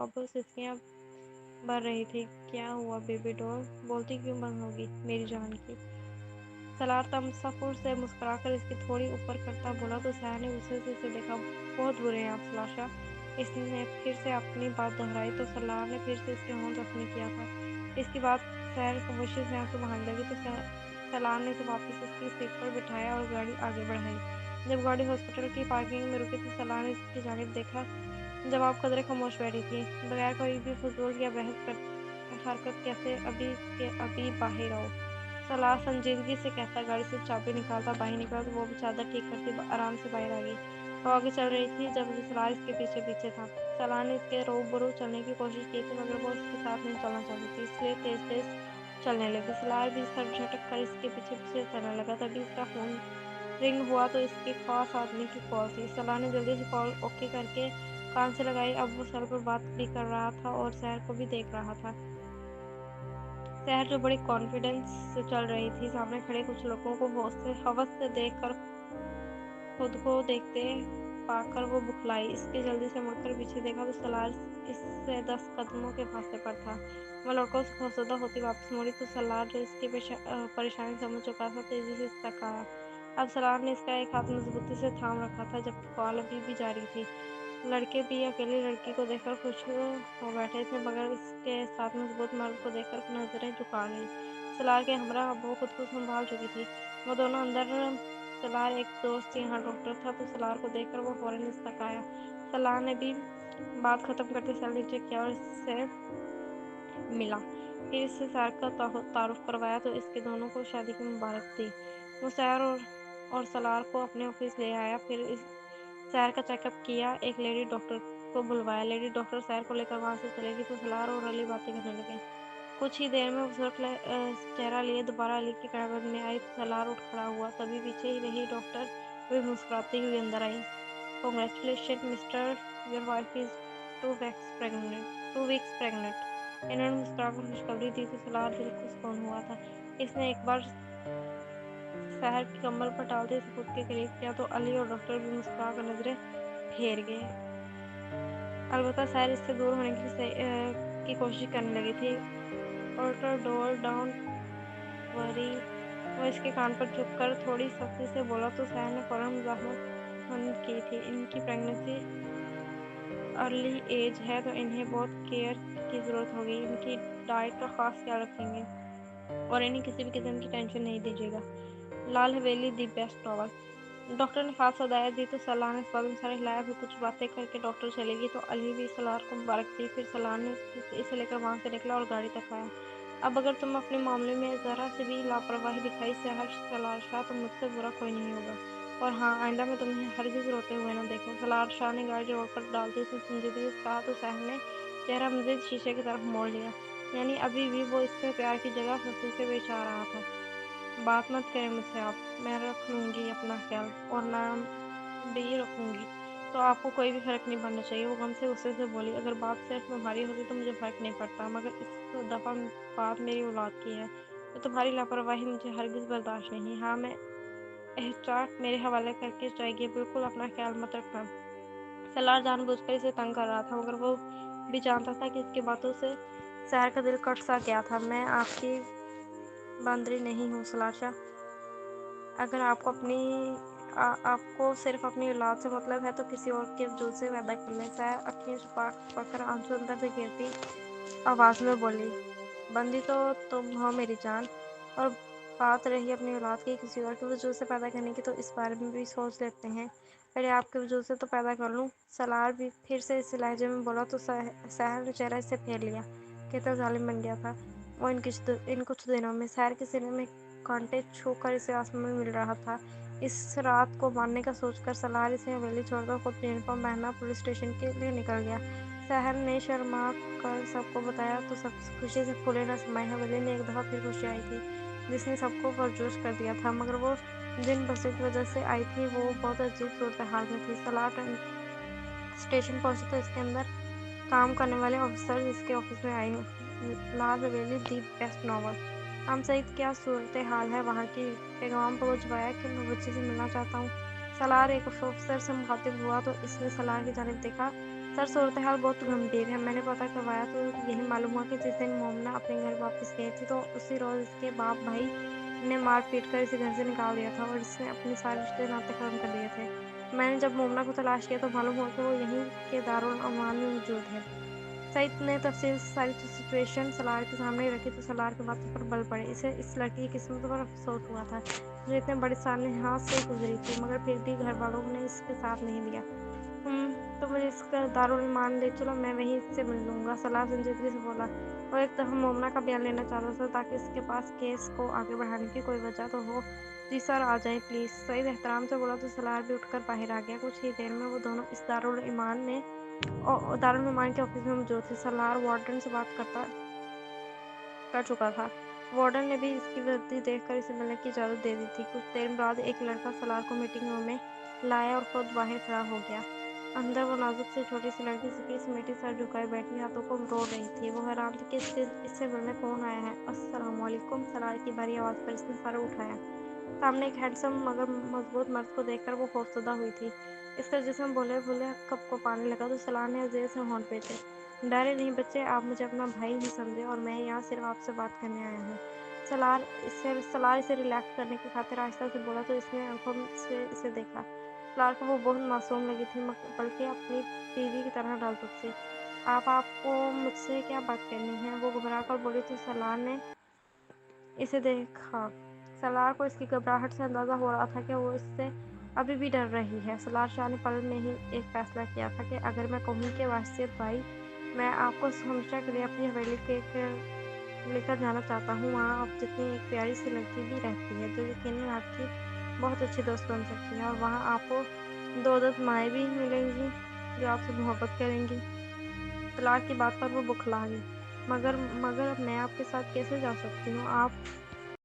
अब सिसकियाँ भर रही थी। क्या हुआ बेबी डॉल, बोलती क्यों बंद होगी मेरी जान की। सलार तमसफुर से मुस्कुराकर इसकी थोड़ी ऊपर करता बोला तो सहर ने गुस्से से इसे देखा। बहुत बुरे हैं आप सलाशा। इसने फिर से अपनी बात दोहराई तो सलार ने फिर से इसके होंठ जख्मी किया था। इसकी बात सहर खामोशी से आंसू बहाने लगी तो सलार ने इसे वापस इसकी सीट पर बिठाया और गाड़ी आगे बढ़ाई। जब गाड़ी हॉस्पिटल की पार्किंग में रुकी तो सलार ने इसकी जानिब देखा जब आप कदरे खामोश बैठी थी, बगैर कोई भी फजूल या बहस कर हरकत कैसे अभी के अभी बाहर आओ। सलार संजीदगी से कहता, गाड़ी से चाबी निकालता, बाहर निकला तो वो भी चादर ठीक करती आराम से बाहर आ गई। वो आगे चल रही थी जब सलार इसके पीछे पीछे था। सलार ने इसके रूबरू चलने की कोशिश की थी मगर वो इसके साथ नहीं चलना चाहती थी, इसलिए तेज तेज चलने लगी। सलार भी सर झटक कर इसके पीछे पीछे चलने लगा। तभी इसका फोन रिंग हुआ तो इसके खास आदमी की कॉल थी। सलार ने जल्दी से कॉल ओके करके कान से लगाई। अब वो सर पर बात भी कर रहा था और सहर को भी देख रहा था। सहर जो बड़ी कॉन्फिडेंस से चल रही थी, सामने खड़े कुछ लोगों को हवस से देखकर खुद को देखते पाकर वो बुखलाई। इसके जल्दी से मुड़कर पीछे देखा तो सलार इससे 10 कदमों के फासले पर था। वह लड़कों से खौफजदा होती वापस मुड़ी तो सलार जो इसकी परेशानी समझ चुका था तेजी से तकाया। अब सलार ने इसका एक हाथ मजबूती से थाम रखा था जबकि कॉल अभी भी जारी थी। लड़के भी अकेली लड़की को देखकर खुश हो बैठे थे मगर इसके साथ मजबूत मर्द को देखकर नजरें झुका गई। सलार के हमरा अब वो खुद को संभाल चुकी थी। वो दोनों अंदर। सलार एक दोस्त यहाँ डॉक्टर था तो सलार को देखकर वो फौरन तकाया। सलार ने भी बात खत्म करते सर नीचे किया और इससे मिला। फिर इससे सैर का तारुफ करवाया तो इसके दोनों को शादी की मुबारक दी। वो सैर और सलार को अपने ऑफिस ले आया। फिर इस सैर का चेकअप किया। एक लेडी डॉक्टर को बुलवाया। लेडी डॉक्टर सैर को लेकर वहां से चलेगी तो सलार और अली बातें करने लगे। कुछ ही देर में वो सुर्ख चेहरा लिए दोबारा अली की कैबिन में आई तो सलार उठ खड़ा हुआ। तभी पीछे ही रही डॉक्टर भी मुस्कुराती हुई अंदर आई। Congratulation mister, your wife is 2 weeks pregnant. इन्होंने मुस्कुराकर खुशखबरी दी तो सलार दिल को सुकून हुआ था। इसने एक बार सहर की कम्बल पर डालते इसे खुद के करीब किया तो अली और डॉक्टर भी मुस्कुराकर नजरें फेर गए। अलबत्ता सहर इससे दूर होने की कोशिश करने लगी थी। ऑल्टर डोर डाउन वरी, वो इसके कान पर झुककर थोड़ी सख्ती से बोला तो सहर ने फौरन मुज़ाहमत की थी। इनकी प्रेगनेंसी अर्ली एज है तो इन्हें बहुत केयर की ज़रूरत होगी। इनकी डाइट का खास ख्याल रखेंगे और इन्हें किसी भी किस्म की टेंशन नहीं दीजिएगा। लाल हवेली दी बेस्ट नॉवल। डॉक्टर ने खास हदायत दी तो सलार ने इस बात में सारे हिलाया। फिर कुछ बातें करके डॉक्टर चली गई तो अली भी सलार को मुबारक दी। फिर सलार ने इसे लेकर वहां से निकला और गाड़ी तक आया। अब अगर तुम अपने मामले में जरा से भी लापरवाही दिखाई सहर सलार शाह तो मुझसे बुरा कोई नहीं होगा। और हाँ, आइंदा में तुम्हें हरगिज रोते हुए ना देखो। सलार शाह ने गाड़ी रोड पर डालती उसने संजीदगी से कहा तो सहर ने चेहरा मजीद शीशे की तरफ मोड़ लिया। यानी अभी भी वो इससे प्यार की जगह सख्ती से बेचा रहा था। बात मत करें मुझसे आप, मैं रख लूँगी अपना ख्याल और नाम भी रखूँगी तो आपको कोई भी फ़र्क नहीं पड़ना चाहिए। वो गम से गुस्से से बोली, अगर बात सिर्फ तुम्हारी होती तो मुझे फ़र्क नहीं पड़ता मगर इस दफ़ा बात मेरी औलाद की है तो तुम्हारी लापरवाही मुझे हरगिज़ बर्दाश्त नहीं। हाँ, मैं एहतियात मेरे हवाले करके जाएगी, बिल्कुल अपना ख्याल मत रखना। सलार जानबूझकर इसे तंग कर रहा था मगर वो भी जानता था कि इसकी बातों से सहर का दिल कट सा गया था। मैं आपकी बंदरी नहीं हूँ सलाशा। अगर आपको सिर्फ अपनी औलाद से मतलब है तो किसी और के वजूद से पैदा कर लें। सहर अखियाँ छुपाकर आंसू अंदर से गिरती आवाज़ में बोली, बंदी तो तुम हो मेरी जान। और बात रही अपनी औलाद की किसी और के वजूद से पैदा करने की तो इस बारे में भी सोच लेते हैं। पहले आपके वजूद से तो पैदा कर लूँ। सलार भी फिर से इस लहजे में बोला तो सहर ने चेहरा इससे फेर लिया। कितना जालिम बन गया था वो इन कुछ दिनों में। सहर के सीने में कांटे छूकर इसे आसमान में मिल रहा था। इस रात को मारने का सोचकर सलार इसे हवेली छोड़कर खुद यूनिफॉर्म पहनना पुलिस स्टेशन के लिए निकल गया। सहर ने शर्मा कर सबको बताया तो सब खुशी से फूले न समाये। हवेली में एक दफ़ा फिर खुशी आई थी जिसने सबको पुरजोश कर दिया था मगर वो जिन बसों की वजह से आई थी वो बहुत अजीब सूरत हाल में थी। सलार स्टेशन पहुंची तो इसके अंदर काम करने वाले ऑफिसर इसके ऑफिस में आए। लाल हवेली दी बेस्ट नॉवल। हम सईद, क्या सूरत हाल है वहाँ की? पैगाम पहुँचवाया कि मैं बच्चे से मिलना चाहता हूँ। सलार एक ऑफिसर से मुखातिब हुआ तो इसने सलार की जानिब देखा। سر صورتحال بہت گمبھیر ہے، میں نے پتہ کروایا تو یہی معلوم ہوا کہ جس دن مومنہ اپنے گھر واپس گئی تھی تو اسی روز اس کے باپ بھائی نے مار پیٹ کر اسے گھر سے نکال دیا تھا اور اس نے اپنے سارے رشتے ناطے ختم کر دیے تھے۔ میں نے جب مومنہ کو تلاش کیا تو معلوم ہوا کہ وہ یہیں کے دارالامان میں موجود ہے۔ سعید نے تفصیل سے ساری سچویشن سالار کے سامنے رکھی تو سالار کے باتوں پر بل پڑے۔ اسے اس لڑکی کی قسمت پر افسوس ہوا تھا جو اتنے بڑے سانحہ سے گزری تھی، مگر پھر بھی گھر والوں نے اس کے ساتھ نہیں دیا۔ تو مجھے اس کا دارالایمان لے چلو، میں وہیں سے مل لوں گا، سالار سنجیدگی سے بولا۔ وہ ایک دفعہ مومنہ کا بیان لینا چاہتا تھا تاکہ اس کے پاس کیس کو آگے بڑھانے کی کوئی وجہ تو ہو۔ جی سر، آ جائیں پلیز، سعید احترام سے بولا تو سالار بھی اٹھ کر باہر آ گیا۔ کچھ ہی دیر میں وہ دونوں اس دارالایمان کے آفس میں موجود تھے۔ سالار وارڈن سے بات کر چکا تھا۔ وارڈن نے بھی اس کی وردی دیکھ کر اسے ملنے کی اجازت دے دی تھی۔ کچھ دیر بعد ایک لڑکا سالار کو میٹنگ روم میں لایا اور خود باہر کھڑا ہو گیا۔ اندر وہ نازک سی چھوٹی سی لڑکی سپری سمیٹی سر جھکائے بیٹھی ہاتھوں کو مروڑ رہی تھی۔ وہ حیران تھی کہ اس سے ملنے کون آیا ہے۔ السلام علیکم، سالار کی بھاری آواز پر اس نے سر اٹھایا۔ سامنے ایک ہینڈسم مگر مضبوط مرد کو دیکھ کر وہ خوفزدہ ہوئی تھی۔ اس کا جسم بھولے بھولے کپ کو پانے لگا تو سالار نے زیر سے ہونٹ بھیجے۔ ڈرے نہیں بچے، آپ مجھے اپنا بھائی ہی سمجھیں اور میں یہاں صرف آپ سے بات کرنے آیا ہوں۔ سالار اسے ریلیکس کرنے کی خاطر آہستہ سے بولا تو اس نے آنکھوں سے اسے دیکھا۔ سالار کو وہ بہت معصوم لگی تھی، بلکہ اپنی بیوی کی طرح نازک سی۔ آپ کو مجھ سے کیا بات کرنی ہے؟ وہ گھبرا کر بولی تو سالار نے اسے دیکھا۔ سالار کو اس کی گھبراہٹ سے اندازہ ہو رہا تھا کہ وہ اس سے ابھی بھی ڈر رہی ہے۔ سالار شاہ نے پل میں ہی ایک فیصلہ کیا تھا کہ اگر میں کہوں کہ وحشیت بھائی، میں آپ کو ہمیشہ کے لیے اپنی حویلی لے کر جانا چاہتا ہوں، وہاں آپ جتنی ایک پیاری سی لڑکی بھی رہتی ہے جو یقیناً آپ کی بہت اچھی دوست بن سکتی ہے، اور وہاں آپ کو دو عدد مائیں بھی ملیں گی جو آپ سے محبت کریں گی۔ طلاق کی بات پر وہ بکھلا گئی۔ مگر میں آپ کے ساتھ کیسے جا سکتی ہوں؟ آپ